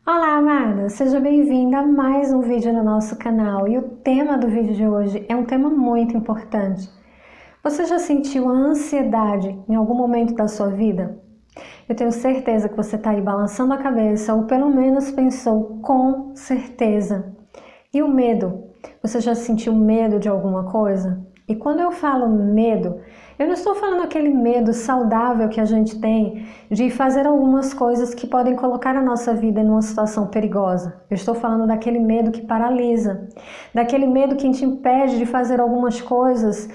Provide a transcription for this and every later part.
Olá, amada! Seja bem-vinda a mais um vídeo no nosso canal. E o tema do vídeo de hoje é um tema muito importante. Você já sentiu a ansiedade em algum momento da sua vida? Eu tenho certeza que você está aí balançando a cabeça, ou pelo menos pensou com certeza. E o medo? Você já sentiu medo de alguma coisa? E quando eu falo medo, eu não estou falando aquele medo saudável que a gente tem de fazer algumas coisas que podem colocar a nossa vida numa situação perigosa. Eu estou falando daquele medo que paralisa, daquele medo que te impede de fazer algumas coisas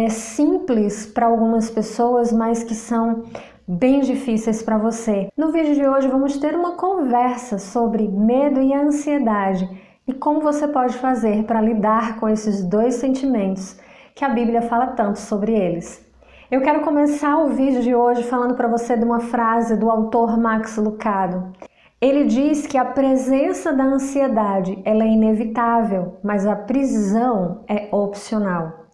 simples para algumas pessoas, mas que são bem difíceis para você. No vídeo de hoje vamos ter uma conversa sobre medo e ansiedade e como você pode fazer para lidar com esses dois sentimentos que a Bíblia fala tanto sobre eles. Eu quero começar o vídeo de hoje falando para você de uma frase do autor Max Lucado. Ele diz que a presença da ansiedade ela é inevitável, mas a prisão é opcional.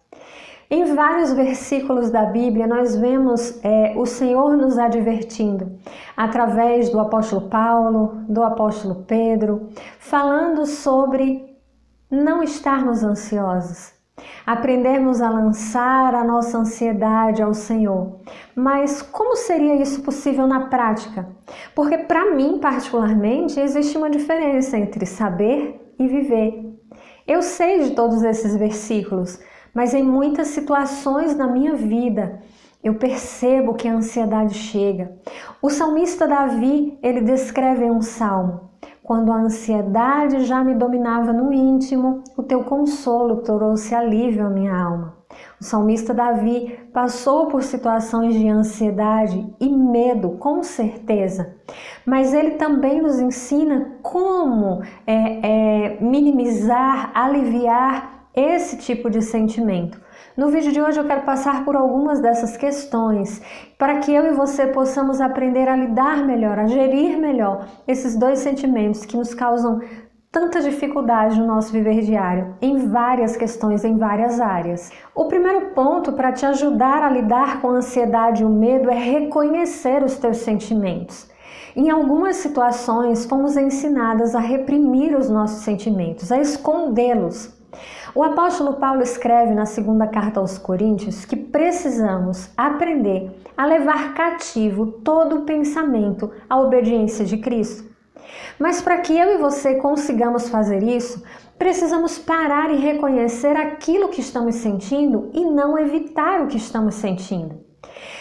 Em vários versículos da Bíblia nós vemos o Senhor nos advertindo, através do apóstolo Paulo, do apóstolo Pedro, falando sobre não estarmos ansiosos. Aprendermos a lançar a nossa ansiedade ao Senhor. Mas como seria isso possível na prática? Porque para mim, particularmente, existe uma diferença entre saber e viver. Eu sei de todos esses versículos, mas em muitas situações na minha vida, eu percebo que a ansiedade chega. O salmista Davi, ele descreve em um salmo: quando a ansiedade já me dominava no íntimo, o teu consolo trouxe alívio à minha alma. O salmista Davi passou por situações de ansiedade e medo, com certeza, mas ele também nos ensina como minimizar, aliviar esse tipo de sentimento. No vídeo de hoje eu quero passar por algumas dessas questões para que eu e você possamos aprender a lidar melhor, a gerir melhor esses dois sentimentos que nos causam tanta dificuldade no nosso viver diário, em várias questões, em várias áreas. O primeiro ponto para te ajudar a lidar com a ansiedade e o medo é reconhecer os teus sentimentos. Em algumas situações fomos ensinadas a reprimir os nossos sentimentos, a escondê-los. O apóstolo Paulo escreve na segunda carta aos Coríntios que precisamos aprender a levar cativo todo o pensamento à obediência de Cristo. Mas para que eu e você consigamos fazer isso, precisamos parar e reconhecer aquilo que estamos sentindo e não evitar o que estamos sentindo.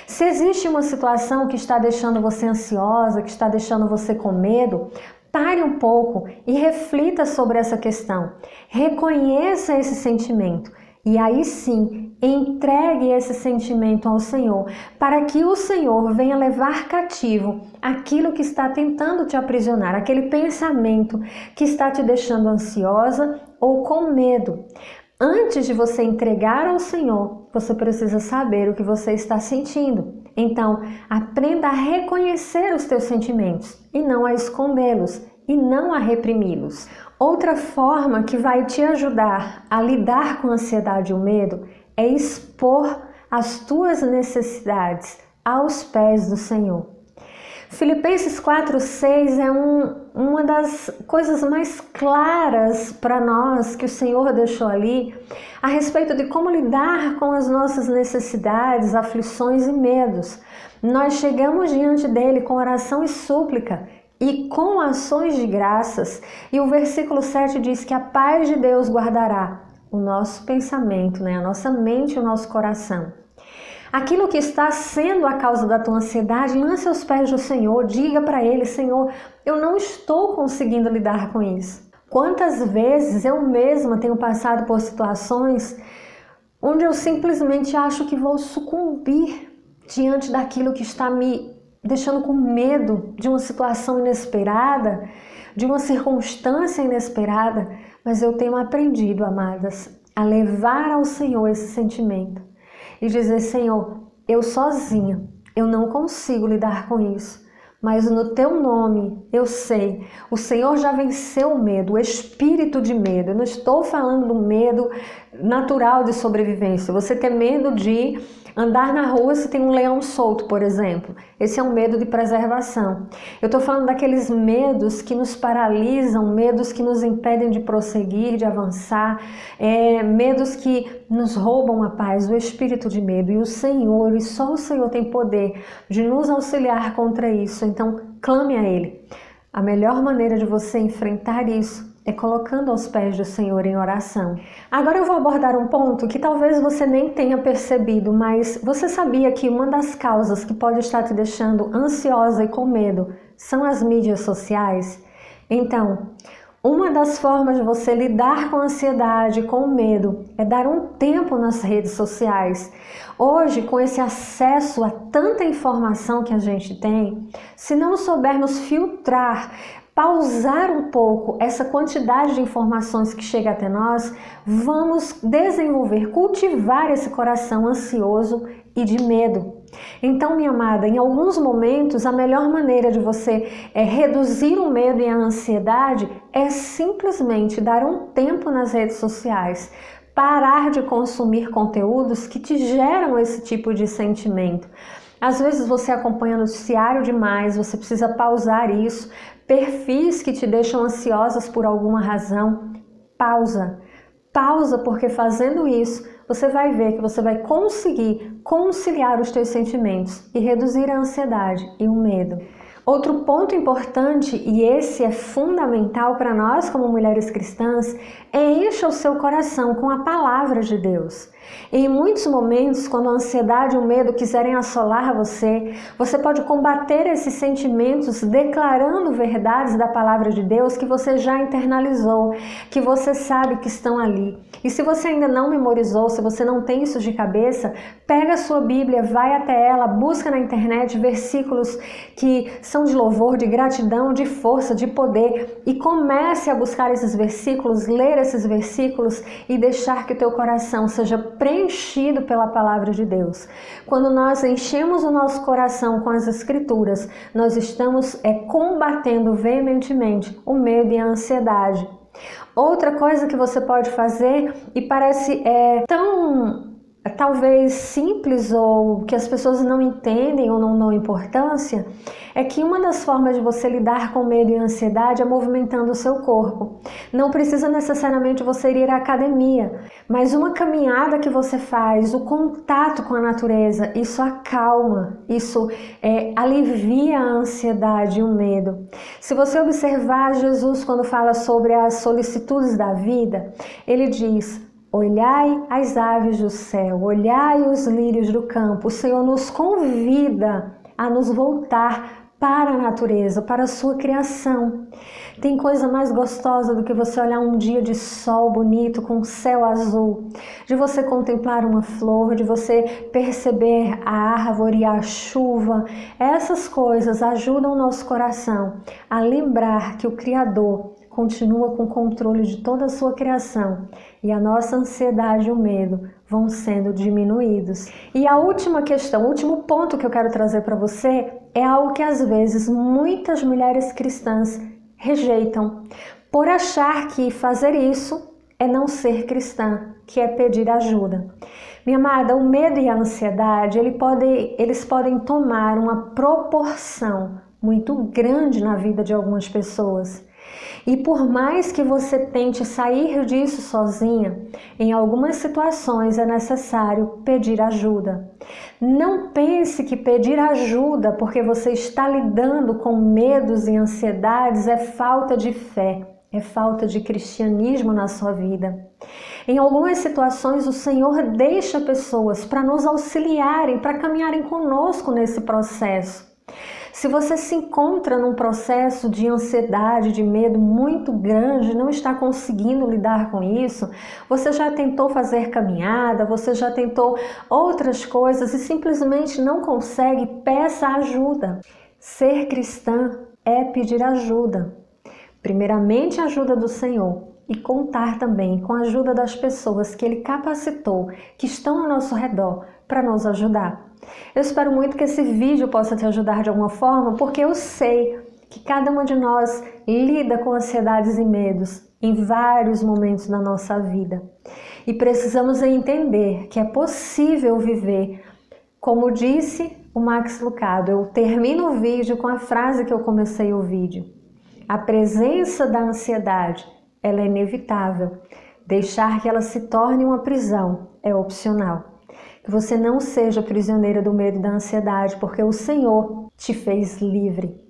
Se existe uma situação que está deixando você ansiosa, que está deixando você com medo, pare um pouco e reflita sobre essa questão. Reconheça esse sentimento e aí sim, entregue esse sentimento ao Senhor, para que o Senhor venha levar cativo aquilo que está tentando te aprisionar, aquele pensamento que está te deixando ansiosa ou com medo. Antes de você entregar ao Senhor, você precisa saber o que você está sentindo. Então, aprenda a reconhecer os teus sentimentos e não a escondê-los e não a reprimi-los. Outra forma que vai te ajudar a lidar com a ansiedade e o medo é expor as tuas necessidades aos pés do Senhor. Filipenses 4:6 é uma das coisas mais claras para nós que o Senhor deixou ali a respeito de como lidar com as nossas necessidades, aflições e medos. Nós chegamos diante dele com oração e súplica e com ações de graças, e o versículo 7 diz que a paz de Deus guardará o nosso pensamento, a nossa mente e o nosso coração. Aquilo que está sendo a causa da tua ansiedade, lance aos pés do Senhor, diga para Ele: Senhor, eu não estou conseguindo lidar com isso. Quantas vezes eu mesma tenho passado por situações onde eu simplesmente acho que vou sucumbir diante daquilo que está me deixando com medo de uma situação inesperada, de uma circunstância inesperada, mas eu tenho aprendido, amadas, a levar ao Senhor esse sentimento e dizer: Senhor, eu sozinha, eu não consigo lidar com isso, mas no teu nome eu sei, o Senhor já venceu o medo, o espírito de medo. Eu não estou falando do medo natural de sobrevivência. Você ter medo de andar na rua se tem um leão solto, por exemplo. Esse é um medo de preservação. Eu estou falando daqueles medos que nos paralisam, medos que nos impedem de prosseguir, de avançar, medos que nos roubam a paz, o espírito de medo. E o Senhor, e só o Senhor tem poder de nos auxiliar contra isso. Então, clame a Ele. A melhor maneira de você enfrentar isso é colocando aos pés do Senhor em oração. Agora eu vou abordar um ponto que talvez você nem tenha percebido, mas você sabia que uma das causas que pode estar te deixando ansiosa e com medo são as mídias sociais? Então, uma das formas de você lidar com a ansiedade, com o medo, é dar um tempo nas redes sociais. Hoje, com esse acesso a tanta informação que a gente tem, se não soubermos filtrar, pausar um pouco essa quantidade de informações que chega até nós, vamos desenvolver, cultivar esse coração ansioso e de medo. Então, minha amada, em alguns momentos a melhor maneira de você reduzir o medo e a ansiedade é simplesmente dar um tempo nas redes sociais. Parar de consumir conteúdos que te geram esse tipo de sentimento. Às vezes você acompanha noticiário demais, você precisa pausar isso. Perfis que te deixam ansiosas por alguma razão, pausa. Pausa, porque fazendo isso, você vai ver que você vai conseguir conciliar os teus sentimentos e reduzir a ansiedade e o medo. Outro ponto importante, e esse é fundamental para nós como mulheres cristãs, é encha o seu coração com a palavra de Deus. Em muitos momentos, quando a ansiedade e o medo quiserem assolar você, você pode combater esses sentimentos declarando verdades da palavra de Deus que você já internalizou, que você sabe que estão ali. E se você ainda não memorizou, se você não tem isso de cabeça, pega a sua Bíblia, vai até ela, busca na internet versículos que são de louvor, de gratidão, de força, de poder e comece a buscar esses versículos, ler esses versículos e deixar que o teu coração seja preenchido pela palavra de Deus. Quando nós enchemos o nosso coração com as Escrituras, nós estamos combatendo veementemente o medo e a ansiedade. Outra coisa que você pode fazer, e parece tão talvez simples ou que as pessoas não entendem ou não dão importância, é que uma das formas de você lidar com medo e ansiedade é movimentando o seu corpo. Não precisa necessariamente você ir à academia, mas uma caminhada que você faz, o contato com a natureza, isso acalma, isso alivia a ansiedade e o medo. Se você observar Jesus quando fala sobre as solicitudes da vida, ele diz: olhai as aves do céu, olhai os lírios do campo. O Senhor nos convida a nos voltar para a natureza, para a sua criação. Tem coisa mais gostosa do que você olhar um dia de sol bonito com o céu azul, de você contemplar uma flor, de você perceber a árvore e a chuva. Essas coisas ajudam o nosso coração a lembrar que o Criador continua com o controle de toda a sua criação e a nossa ansiedade e o medo vão sendo diminuídos. E a última questão, o último ponto que eu quero trazer para você é algo que às vezes muitas mulheres cristãs rejeitam por achar que fazer isso é não ser cristã, que é pedir ajuda. Minha amada, o medo e a ansiedade, eles podem tomar uma proporção muito grande na vida de algumas pessoas. E por mais que você tente sair disso sozinha, em algumas situações é necessário pedir ajuda. Não pense que pedir ajuda porque você está lidando com medos e ansiedades é falta de fé, é falta de cristianismo na sua vida. Em algumas situações o Senhor deixa pessoas para nos auxiliarem, para caminharem conosco nesse processo. Se você se encontra num processo de ansiedade, de medo muito grande, não está conseguindo lidar com isso, você já tentou fazer caminhada, você já tentou outras coisas e simplesmente não consegue, peça ajuda. Ser cristã é pedir ajuda. Primeiramente a ajuda do Senhor e e contar também com a ajuda das pessoas que Ele capacitou, que estão ao nosso redor, para nos ajudar. Eu espero muito que esse vídeo possa te ajudar de alguma forma, porque eu sei que cada uma de nós lida com ansiedades e medos em vários momentos da nossa vida. E precisamos entender que é possível viver, como disse o Max Lucado. Eu termino o vídeo com a frase que eu comecei o vídeo. A presença da ansiedade, ela é inevitável. Deixar que ela se torne uma prisão é opcional. Que você não seja prisioneira do medo e da ansiedade, porque o Senhor te fez livre.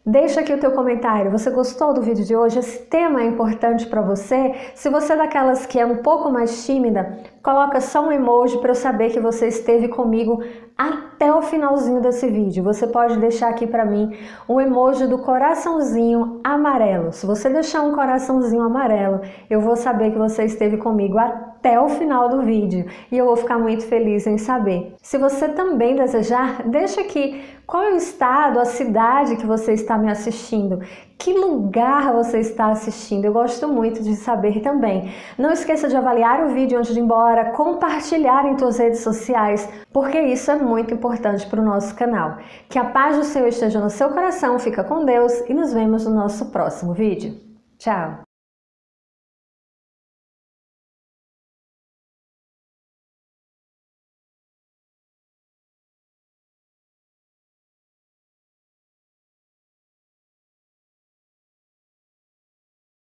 Deixa aqui o teu comentário. Você gostou do vídeo de hoje? Esse tema é importante para você? Se você é daquelas que é um pouco mais tímida, coloca só um emoji para eu saber que você esteve comigo até o finalzinho desse vídeo. Você pode deixar aqui para mim um emoji do coraçãozinho amarelo. Se você deixar um coraçãozinho amarelo, eu vou saber que você esteve comigo até o final do vídeo e eu vou ficar muito feliz em saber. Se você também desejar, deixa aqui qual é o estado, a cidade que você está me assistindo, que lugar você está assistindo. Eu gosto muito de saber também. Não esqueça de avaliar o vídeo antes de ir embora, compartilhar em suas redes sociais, porque isso é muito importante para o nosso canal. Que a paz do Senhor esteja no seu coração, fica com Deus e nos vemos no nosso próximo vídeo. Tchau!